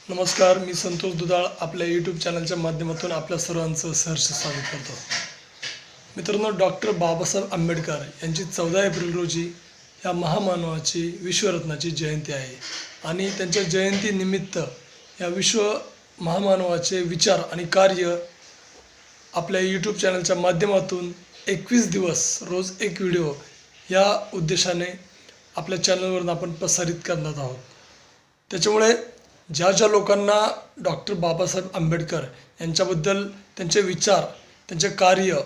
नमस्कार, मी संतोष दुधाळ आपल्या यूट्यूब चॅनलच्या माध्यमातून आपल्या सर्वांचं सहर्ष स्वागत करतो. मित्रांनो, डॉक्टर बाबासाहेब आंबेडकर यांची 14 एप्रिल रोजी या महामानवाची विश्वरत्नाची जयंती आहे आणि त्यांच्या जयंतीनिमित्त या विश्व महामानवाचे विचार आणि कार्य आपल्या यूट्यूब चॅनलच्या माध्यमातून 21 दिवस रोज एक व्हिडिओ या उद्देशाने आपल्या चॅनलवरून आपण प्रसारित करणार आहोत. त्याच्यामुळे ज्या लोकांना डॉक्टर बाबासाहेब आंबेडकर यांच्याबद्दल त्यांचे विचार, त्यांचे कार्य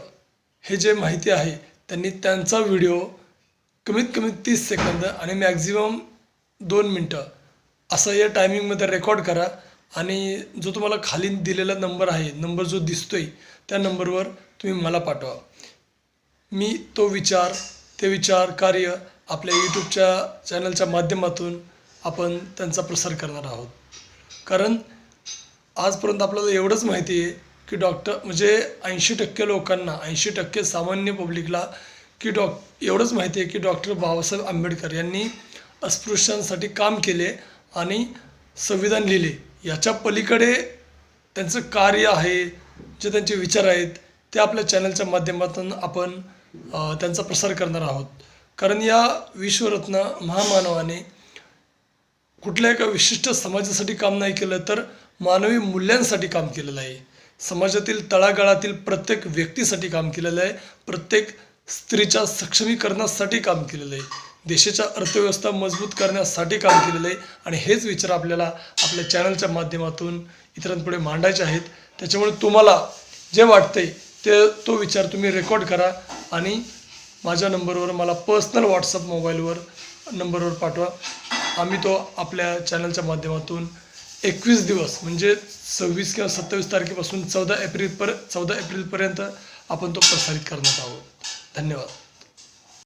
हे जे माहिती आहे, त्यांनी त्यांचा व्हिडिओ कमीत कमी 30 सेकंद आणि मॅक्झिमम 2 मिनटं असं या टायमिंगमध्ये रेकॉर्ड करा आणि जो तुम्हाला खाली दिलेला नंबर आहे, नंबर जो दिसतोय त्या नंबरवर तुम्ही मला पाठवा. मी ते विचार कार्य आपल्या यूट्यूबच्या चॅनलच्या माध्यमातून आपण त्यांचा प्रसार करणार आहोत. कारण आजपर्यंत आपल्याला एवढंच माहिती आहे की म्हणजे 80% लोकांना, 80% सामान्य पब्लिकला एवढंच माहिती आहे की डॉक्टर बाबासाहेब आंबेडकर यांनी अस्पृश्यांसाठी काम केले आणि संविधान लिहिले. याच्या पलीकडे त्यांचं कार्य आहे, जे त्यांचे विचार आहेत ते आपल्या चॅनलच्या माध्यमातून आपण त्यांचा प्रसार करणार आहोत. कारण या विश्वरत्न महामानवाने कुठल्या एका विशिष्ट समाजासाठी काम नाही केलं, तर मानवी मूल्यांसाठी काम केलेलं आहे. समाजातील तळागाळातील प्रत्येक व्यक्तीसाठी काम केलेलं आहे. प्रत्येक स्त्रीच्या सक्षमीकरणासाठी काम केलेलं आहे. देशाच्या अर्थव्यवस्था मजबूत करण्यासाठी काम केलेलं आहे. आणि हेच विचार आपल्याला आपल्या चॅनलच्या माध्यमातून इतरांपुढे मांडायचे आहेत. त्याच्यामुळे तुम्हाला जे वाटतंय तो विचार तुम्ही रेकॉर्ड करा आणि माझ्या नंबरवर मला पर्सनल व्हॉट्सअप मोबाईलवर नंबरवर पाठवा. आम्ही तो आपल्या चॅनलच्या माध्यमातून 21 दिवस म्हणजे 26 किंवा 27 तारखेपासून 14 एप्रिलपर्यंत आपण तो प्रसारित करणार आहोत. धन्यवाद.